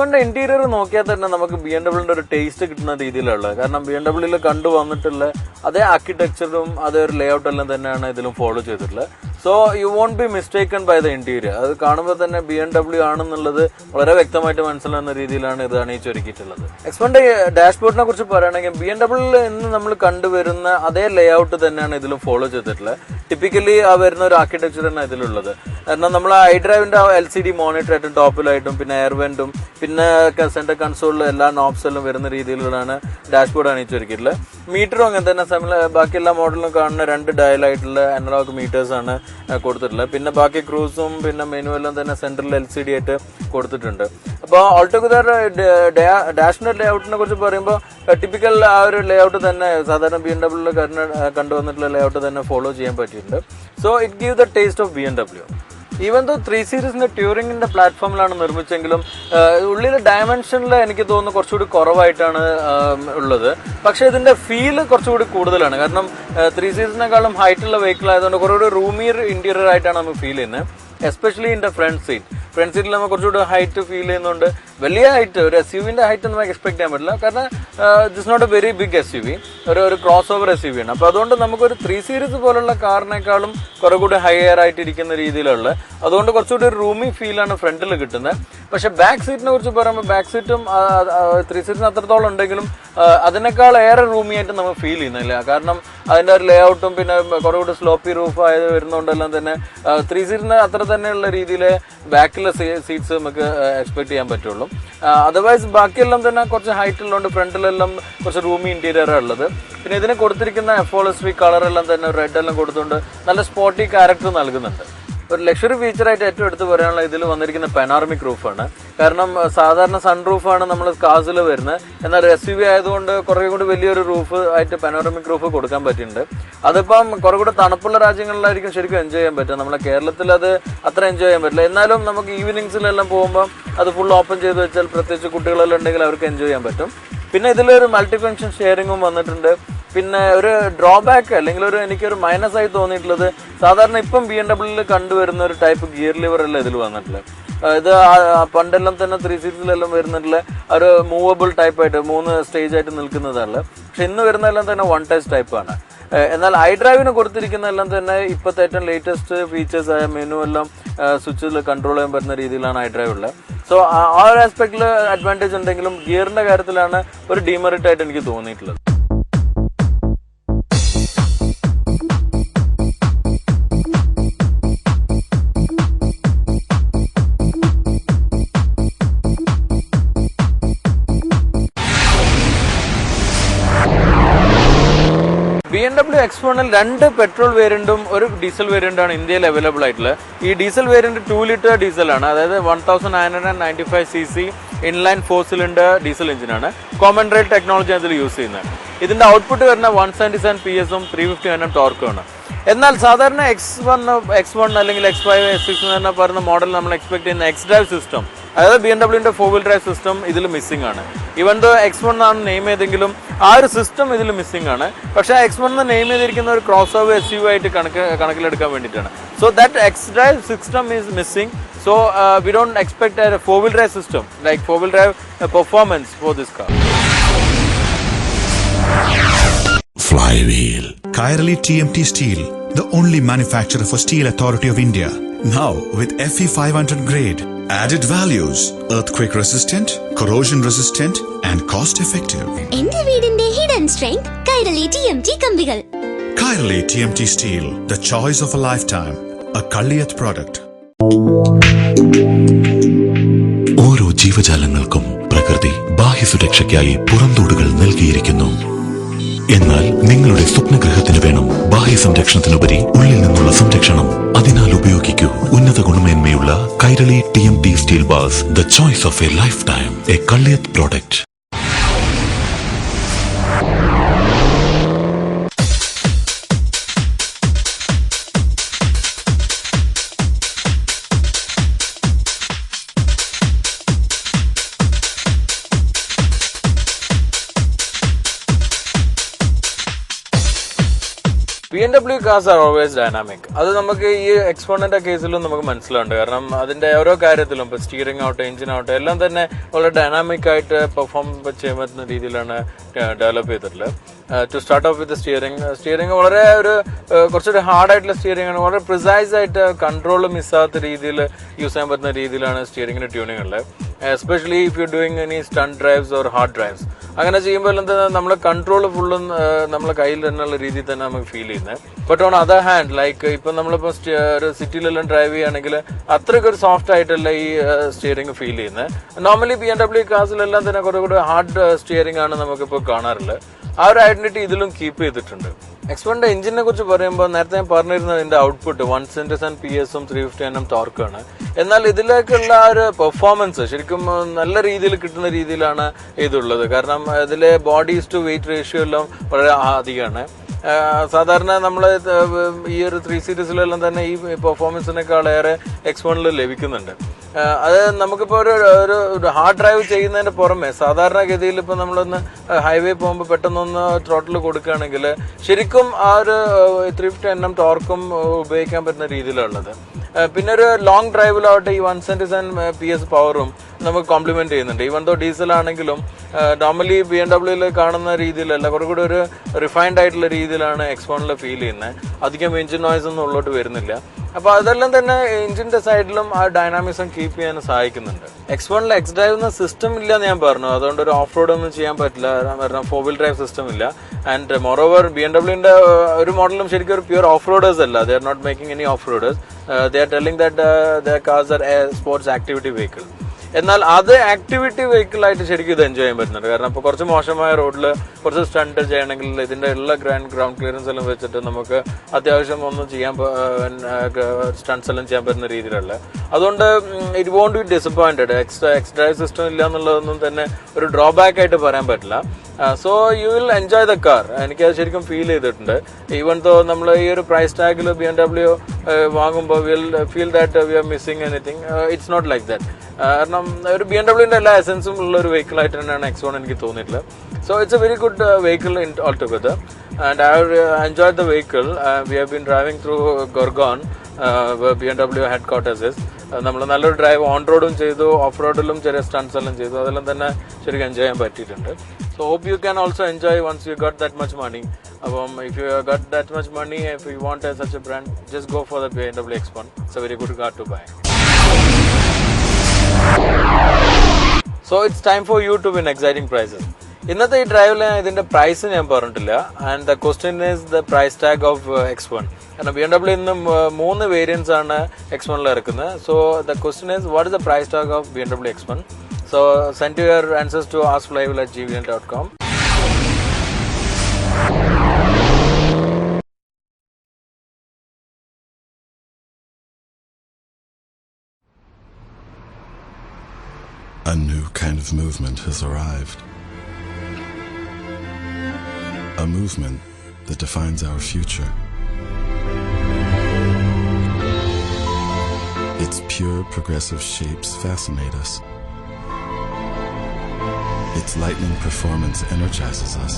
X1 interior നോക്കിയാൽ തന്നെ നമുക്ക് BMW ഒരു ടേസ്റ്റ് കിട്ടുന്ന രീതിയിലുള്ളത്. കാരണം BMW കണ്ടുവന്നിട്ടുള്ള അതേ ആർക്കിടെക്ചറും അതേ ഒരു ലേഔട്ട് എല്ലാം തന്നെയാണ് ഇതിലും ഫോളോ ചെയ്തിട്ടുള്ളത്. So you won't be mistaken by the interior. അത് കാണുമ്പോൾ തന്നെ BMW ആണെന്നുള്ളത് വളരെ വ്യക്തമായിട്ട് മനസ്സിലാകുന്ന രീതിയിലാണ് ഇത് അണിയിച്ചൊരുക്കിയിട്ടുള്ളത്. X1 ഡാഷ്ബോർഡിനെ കുറിച്ച് പറയുകയാണെങ്കിൽ BMW ഇന്ന് നമ്മൾ കണ്ടുവരുന്ന അതേ ലേഔട്ട് തന്നെയാണ് ഇതിലും ഫോളോ ചെയ്തിട്ടുള്ളത്. ടിപ്പിക്കലി ആ വരുന്ന ഒരു ആർക്കിടെക്ചർ തന്നെ ഇതിലുള്ളത്. കാരണം നമ്മൾ iDriveന്റെ LCD മോണിറ്റർ ആയിട്ടും ടോപ്പിലായിട്ടും പിന്നെ എയർവെന്റും പിന്നെ സെന്റർ കൺസോളിലും എല്ലാ നോബ്സെല്ലാം വരുന്ന രീതിയിലാണ് ഡാഷ്ബോർഡ് അണിയിച്ചൊരുക്കിയിട്ടുള്ളത്. മീറ്ററും അങ്ങനെ തന്നെ ബാക്കി എല്ലാ മോഡലിലും കാണുന്ന 2 ഡയലായിട്ടുള്ള അനലോഗ് മീറ്റേഴ്സ് ആണ് കൊടുത്തിട്ടുള്ളത്. പിന്നെ ബാക്കി ക്രൂസും പിന്നെ മെനു എല്ലാം തന്നെ സെൻട്രൽ LCD ആയിട്ട് കൊടുത്തിട്ടുണ്ട്. അപ്പോൾ ഓൾട്ടുഗദർ ഡാഷിന്റെ ലേഔട്ടിനെ കുറിച്ച് പറയുമ്പോൾ ടിപ്പിക്കൽ ആ ഒരു ലേഔട്ട് തന്നെ സാധാരണ BMW കണ്ടുവന്നിട്ടുള്ള ലേഔട്ട് തന്നെ ഫോളോ ചെയ്യാൻ പറ്റിയിട്ടുണ്ട്. So it give the taste of BMW. Even though 3 സീരീസിന്റെ ട്യൂറിംഗിന്റെ പ്ലാറ്റ്ഫോമിലാണ് നിർമ്മിച്ചെങ്കിലും ഉള്ളിലെ ഡയമെൻഷനിൽ എനിക്ക് തോന്നുന്നു കുറച്ചുകൂടി കുറവായിട്ടാണ് ഉള്ളത്. പക്ഷെ ഇതിന്റെ ഫീല് കുറച്ചുകൂടി കൂടുതലാണ്. കാരണം 3 സീരീസിനെക്കാളും ഹൈറ്റുള്ള വെഹിക്കിൾ ആയതുകൊണ്ട് കുറച്ചുകൂടി റൂമിയർ ഇന്റീരിയർ ആയിട്ടാണ് നമുക്ക് ഫീൽ ചെയ്യുന്നത്. Especially in the front seat. Front സീറ്റിൽ നമുക്ക് കുറച്ചുകൂടി ഹൈറ്റ് ഫീൽ ചെയ്യുന്നുണ്ട്. വലിയ ഹൈറ്റ് ഒരു SUV-ന്റെ ഹൈറ്റ് നമുക്ക് എക്സ്പെക്ട് ചെയ്യാൻ പറ്റില്ല. കാരണം this not a very big SUV, ഒരു ക്രോസ് ഓവർ SUV ആണ്. അപ്പോൾ അതുകൊണ്ട് നമുക്കൊരു 3 സീരീസ് പോലുള്ള കാറിനേക്കാളും കുറെ കൂടി ഹയർ ആയിട്ട് ഇരിക്കുന്ന രീതിയിലുള്ള, അതുകൊണ്ട് കുറച്ചുകൂടി ഒരു റൂമി ഫീലാണ് ഫ്രണ്ടിൽ കിട്ടുന്നത്. പക്ഷെ ബാക്ക് സീറ്റിനെ കുറിച്ച് പറയുമ്പോൾ ബാക്ക് സീറ്റും 3 സീരീസിന് അത്രത്തോളം ഉണ്ടെങ്കിലും അതിനേക്കാൾ ഏറെ റൂമി ആയിട്ട് നമുക്ക് ഫീൽ ചെയ്യുന്നില്ല. കാരണം അതിന്റെ ഒരു ലേഔട്ടും പിന്നെ കുറെ കൂടി സ്ലോപ്പി റൂഫ് ആയത് വരുന്നതുകൊണ്ടെല്ലാം തന്നെ 3 സീരീസിന് അത്ര തന്നെയുള്ള രീതിയിൽ ബാക്കിലെ സീറ്റ്സ് നമുക്ക് എക്സ്പെക്ട് ചെയ്യാൻ പറ്റുള്ളൂ. അതർവൈസ് ബാക്കിയെല്ലാം തന്നെ കുറച്ച് ഹൈറ്റ് ഉള്ളതുകൊണ്ട് ഫ്രണ്ടിലെല്ലാം കുറച്ച് റൂമി ഇന്റീരിയർ ഉള്ളത്. പിന്നെ ഇതിന് കൊടുത്തിരിക്കുന്ന FOLSV കളറെല്ലാം തന്നെ റെഡ് എല്ലാം കൊടുത്തുകൊണ്ട് നല്ല സ്പോർട്ടി ക്യാരക്ടർ നൽകുന്നുണ്ട്. ഒരു ലക്ഷറി ഫീച്ചറായിട്ട് ഏറ്റവും എടുത്ത് പറയാനുള്ള ഇതിൽ വന്നിരിക്കുന്ന പെനോറമിക് റൂഫാണ്. കാരണം സാധാരണ സൺ റൂഫാണ് നമ്മൾ കാസിൽ വരുന്നത്. എന്നാൽ SUV ആയതുകൊണ്ട് കുറെ കൂടി വലിയൊരു റൂഫ് ആയിട്ട് പെനോറമിക് റൂഫ് കൊടുക്കാൻ പറ്റിയിട്ടുണ്ട്. അതിപ്പം കുറെ കൂടി തണുപ്പുള്ള രാജ്യങ്ങളിലായിരിക്കും ശരിക്കും എൻജോയ് ചെയ്യാൻ പറ്റുക. നമ്മളെ കേരളത്തിൽ അത് അത്ര എൻജോയ് ചെയ്യാൻ പറ്റില്ല. എന്നാലും നമുക്ക് ഈവനിങ്സിലെല്ലാം പോകുമ്പോൾ അത് ഫുൾ ഓപ്പൺ ചെയ്ത് വെച്ചാൽ പ്രത്യേകിച്ച് കുട്ടികളെല്ലാം ഉണ്ടെങ്കിൽ അവർക്ക് എൻജോയ് ചെയ്യാൻ പറ്റും. പിന്നെ ഇതിലൊരു മൾട്ടി ഫംഗ്ഷൻ ഷെയറിങ്ങും വന്നിട്ടുണ്ട്. പിന്നെ ഒരു ഡ്രോബാക്ക് അല്ലെങ്കിൽ എനിക്കൊരു മൈനസ് ആയി തോന്നിയിട്ടുള്ളത് സാധാരണ ഇപ്പം BMW കണ്ടുവരുന്ന ഒരു ടൈപ്പ് ഗിയർ ലിവർ അല്ല ഇതിൽ വന്നിട്ടുള്ളത്. ഇത് പണ്ടെല്ലാം തന്നെ 3 സീരീസിലെല്ലാം വരുന്നിട്ടുള്ള ഒരു മൂവബിൾ ടൈപ്പായിട്ട് 3 സ്റ്റേജ് ആയിട്ട് നിൽക്കുന്നതാണ്. പക്ഷെ ഇന്ന് വരുന്നതെല്ലാം തന്നെ 1 ടച്ച് ടൈപ്പാണ്. എന്നാൽ iDriveന് കൊടുത്തിരിക്കുന്നതെല്ലാം തന്നെ ഇപ്പോഴത്തെ ഏറ്റവും ലേറ്റസ്റ്റ് ഫീച്ചേഴ്സ് ആയ മെനു എല്ലാം സ്വിച്ചിൽ കൺട്രോൾ ചെയ്യാൻ പറ്റുന്ന രീതിയിലാണ് iDrive ഉള്ളത്. സോ ആ ഒരു ആസ്പെക്റ്റിൽ അഡ്വാൻറ്റേജ് ഉണ്ടെങ്കിലും ഗിയറിന്റെ കാര്യത്തിലാണ് ഒരു ഡീമെറിറ്റ് ആയിട്ട് എനിക്ക് തോന്നിയിട്ടുള്ളത്. BMW X1-ൽ 2 പെട്രോൾ വേരിയന്റും ഒരു ഡീസൽ വേരിയന്റാണ് ഇന്ത്യയിൽ അവൈലബിൾ ആയിട്ടുള്ളത്. ഈ ഡീസൽ വേരിയന്റ് 2 ലിറ്റർ ഡീസലാണ്. അതായത് 1995cc ഇൻലൈൻ 4 സിലിണ്ടർ ഡീസൽ എഞ്ചിനാണ്. കോമൺ റെയിൽ ടെക്നോളജി അതിൽ യൂസ് ചെയ്യുന്നത്. ഇതിന്റെ ഔട്ട്പുട്ട് വരുന്ന 177 PS-ഉം 350 Nm ടോർക്കുമാണ്. എന്നാൽ സാധാരണ X1 അല്ലെങ്കിൽ X5 S6 എന്ന് പറയുന്ന മോഡൽ നമ്മൾ എക്സ്പെക്ട് ചെയ്യുന്ന X-Drive സിസ്റ്റം, അതായത് BMW-ന്റെ 4-wheel drive സിസ്റ്റം ഇതിൽ മിസ്സിംഗ് ആണ്. ഈവൻ ദോ X1 ആണ് നെയിം ചെയ്തെങ്കിലും ആ ഒരു സിസ്റ്റം ഇതിൽ മിസ്സിംഗ് ആണ്. പക്ഷെ X1 നെയിം ചെയ്തിരിക്കുന്ന ഒരു ക്രോസ് ഓവർ SUV ആയിട്ട് കണക്കിലെടുക്കാൻ വേണ്ടിയിട്ടാണ്. So that X-Drive system is missing. So we don't expect a 4-wheel drive system like 4-wheel drive performance for this car. Flywheel. Kairali TMT Steel, the only manufacturer for Steel Authority of India. Now with FE 500 grade. Added values: earthquake resistant, corrosion resistant and cost effective. എന്റെ വീടിന്റെ hidden strength Kairali TMT കമ്പികൾ. Kairali TMT Steel, the choice of a lifetime. A Kalliyat product. ഓരോ ജീവജാലങ്ങൾക്കും പ്രകൃതി ബാഹ്യസുരക്ഷയ്ക്കായി പുറന്തോടുകൾ നൽകിയിരിക്കുന്നു. എന്നാൽ നിങ്ങളുടെ സ്വപ്നഗൃഹത്തിന് വേണം ബാഹ്യ സംരക്ഷണത്തിനുപരി ഉള്ളിൽ നിന്നുള്ള സംരക്ഷണം. അതിനാൽ ഉപയോഗിക്കൂ ഉന്നത ഗുണമേന്മയുള്ള Kairali TMT steel bars, the choice of A life time. A Kalliyath product. BMW cars are always dynamic. അത് നമുക്ക് ഈ എക്സ്പോണന്റ് കേസിലും നമുക്ക് മനസ്സിലുണ്ട്. കാരണം അതിന്റെ ഓരോ കാര്യത്തിലും ഇപ്പൊ സ്റ്റിയറിംഗ് ആവട്ടെ എഞ്ചിൻ ആവട്ടെ എല്ലാം തന്നെ വളരെ ഡൈനാമിക് ആയിട്ട് പെർഫോം ചെയ്യാൻ പറ്റുന്ന രീതിയിലാണ് ഡെവലപ്പ് ചെയ്തിട്ടുള്ളത്. To start off with steering വളരെ കുറച്ചൊരു ഹാർഡ് ആയിട്ടുള്ള സ്റ്റിയറിംഗ് ആണ്. വളരെ പ്രിസൈസ് ആയിട്ട് കൺട്രോൾ മിസ്സാത്ത രീതിയിൽ യൂസ് ചെയ്യാൻ പറ്റുന്ന രീതിയിലാണ് സ്റ്റിയറിംഗിന്റെ ട്യൂണിംഗ് ഉള്ളത്. Especially if you doing any stunt drives or hard drives. അങ്ങനെ ചെയ്യുമ്പോൾ എന്താ നമ്മളെ കൺട്രോൾ ഫുള്ളും നമ്മളെ കയ്യിൽ തന്നെയുള്ള രീതിയിൽ തന്നെ നമുക്ക് ഫീൽ ചെയ്യുന്നത്. But on other hand like ഇപ്പം നമ്മളിപ്പോൾ ഒരു സിറ്റിയിലെല്ലാം ഡ്രൈവ് ചെയ്യുകയാണെങ്കിൽ അത്രയ്ക്ക് ഒരു സോഫ്റ്റ് ആയിട്ടല്ല ഈ സ്റ്റിയറിംഗ് ഫീൽ ചെയ്യുന്നത്. നോർമലി BMW കാസിലെല്ലാം തന്നെ കുറെ കൂടെ ഹാർഡ് സ്റ്റിയറിംഗ് ആണ് നമുക്കിപ്പോൾ കാണാറുള്ളത്. ആ ഒരു ഐഡന്റിറ്റി ഇതിലും കീപ്പ് ചെയ്തിട്ടുണ്ട്. എക്സ്പോണിന്റെ എഞ്ചിനെ കുറിച്ച് പറയുമ്പോൾ നേരത്തെ ഞാൻ പറഞ്ഞിരുന്നത് ഇതിന്റെ ഔട്ട്പുട്ട് 177 PS-ഉം 350 Nm ടോർക്കാണ്. എന്നാൽ ഇതിലേക്കുള്ള ഒരു പെർഫോമൻസ് ശരിക്കും നല്ല രീതിയിൽ കിട്ടുന്ന രീതിയിലാണ് ഇതുള്ളത്. കാരണം ഇതിലെ ബോഡീസ് ടു വെയിറ്റ് റേഷ്യോ എല്ലാം വളരെ അധികമാണ്. സാധാരണ നമ്മൾ ഈ ഒരു 3 സീരീസിലെല്ലാം തന്നെ ഈ പെർഫോമൻസിനേക്കാളേറെ എക്സ്പോണിൽ ലഭിക്കുന്നുണ്ട്. അത് നമുക്കിപ്പോൾ ഒരു ഹാർഡ് ഡ്രൈവ് ചെയ്യുന്നതിന് പുറമെ സാധാരണഗതിയിൽ ഇപ്പൊ നമ്മളൊന്ന് ഹൈവേ പോകുമ്പോൾ പെട്ടെന്നൊന്ന് ത്രോട്ടിൽ കൊടുക്കുകയാണെങ്കിൽ ശരിക്കും ആ ഒരു 350 Nm ടോർക്കും ഉപയോഗിക്കാൻ പറ്റുന്ന രീതിയിലുള്ളത്. പിന്നെ ഒരു ലോങ് ഡ്രൈവിലാവട്ടെ ഈ 177 PS പവറും നമുക്ക് കോംപ്ലിമെന്റ് ചെയ്യുന്നുണ്ട്. ഈവൻ ദോ ഡീസൽ ആണെങ്കിലും നോർമലി BMW കാണുന്ന രീതിയിലല്ല, കുറെ കൂടെ ഒരു റിഫൈൻഡ് ആയിട്ടുള്ള രീതിയിലാണ് എക്സ്പോണിൽ ഫീൽ ചെയ്യുന്നത്. അധികം എഞ്ചിൻ നോയ്സ് ഒന്നും ഉള്ളോട്ട് വരുന്നില്ല. അപ്പൊ അതെല്ലാം തന്നെ എഞ്ചിന്റെ സൈഡിലും ആ ഡൈനാമിസം കീപ്പ് ചെയ്യാൻ സഹായിക്കുന്നുണ്ട്. എക്സ്പോണിൽ എക്സ് ഡ്രൈവ് എന്ന സിസ്റ്റം ഇല്ല എന്ന് ഞാൻ പറഞ്ഞു. അതുകൊണ്ട് ഒരു ഓഫ് റോഡ് ഒന്നും ചെയ്യാൻ പറ്റില്ല. കാരണം 4-wheel ഡ്രൈവ് സിസ്റ്റം ഇല്ല. ആൻഡ് മോറോവർ BMW ഒരു മോഡലും ശരിക്കും ഒരു പ്യൂർ ഓഫ് റോഡേഴ്സ് അല്ല. They are not making any off roaders. They are telling that the cars are sports activity vehicle. എന്നാൽ അത് ആക്ടിവിറ്റി വെഹിക്കിൾ ആയിട്ട് ശരിക്കും ഇത് എൻജോയ് ചെയ്യാൻ പറ്റുന്നുണ്ട്. കാരണം ഇപ്പോൾ കുറച്ച് മോശമായ റോഡിൽ കുറച്ച് സ്റ്റണ്ട് ചെയ്യണമെങ്കിൽ ഇതിന്റെ ഉള്ള ഗ്രൗണ്ട് ക്ലിയറൻസ് എല്ലാം വെച്ചിട്ട് നമുക്ക് അത്യാവശ്യം ഒന്നും ചെയ്യാൻ സ്റ്റണ്ട്സ് എല്ലാം ചെയ്യാൻ പറ്റുന്ന രീതിയിലുള്ള. അതുകൊണ്ട് it won't be disappointed. X drive system ഇല്ല എന്നുള്ളതൊന്നും തന്നെ ഒരു ഡ്രോബാക്ക് ആയിട്ട് പറയാൻ പറ്റില്ല. So you will enjoy the car. എനിക്കത് ശരിക്കും ഫീൽ ചെയ്തിട്ടുണ്ട്. ഈവൻ ദോ നമ്മൾ ഈ ഒരു പ്രൈസ് ടാഗിൽ BMW വാങ്ങുമ്പോൾ will feel that we are missing anything. It's not like that. കാരണം ഒരു BMW എല്ലാ എസൻസും ഉള്ള ഒരു വെഹിക്കിൾ ആയിട്ട് തന്നെയാണ് X1 എനിക്ക് തോന്നിയിട്ടുള്ളത്. So it's a very good vehicle in all together and I have enjoyed the vehicle. We have been driving through Gurgaon BMW headquarters is. നമ്മൾ നല്ലൊരു ഡ്രൈവ് ഓൺ റോഡും ചെയ്തു, ഓഫ് റോഡിലും ചെറിയ സ്റ്റണ്ട്സ് എല്ലാം ചെയ്തു. അതെല്ലാം തന്നെ ശരിക്കും എൻജോയ് ചെയ്യാൻ പറ്റിയിട്ടുണ്ട്. So hope you can also enjoy once you got that much money. അപ്പം if you got that much money, if you want such a brand, just go for the BMW X1. It's a very good car to buy. So it's time for you to win exciting prizes. ഇന്നത്തെ ഈ ഡ്രൈവിൽ ഇതിന്റെ price ഞാൻ പറഞ്ഞിട്ടില്ല. And the question is the price tag of X1. കാരണം BMW ഇന്ന് 3 variants ആണ് X1 ഇറക്കുന്നത്. So the question is what is the price tag of BMW X1. So send your answers to askflyable@gmail.com. A new kind of movement has arrived. A movement that defines our future. Its pure, progressive shapes fascinate us. Its lightning performance energizes us.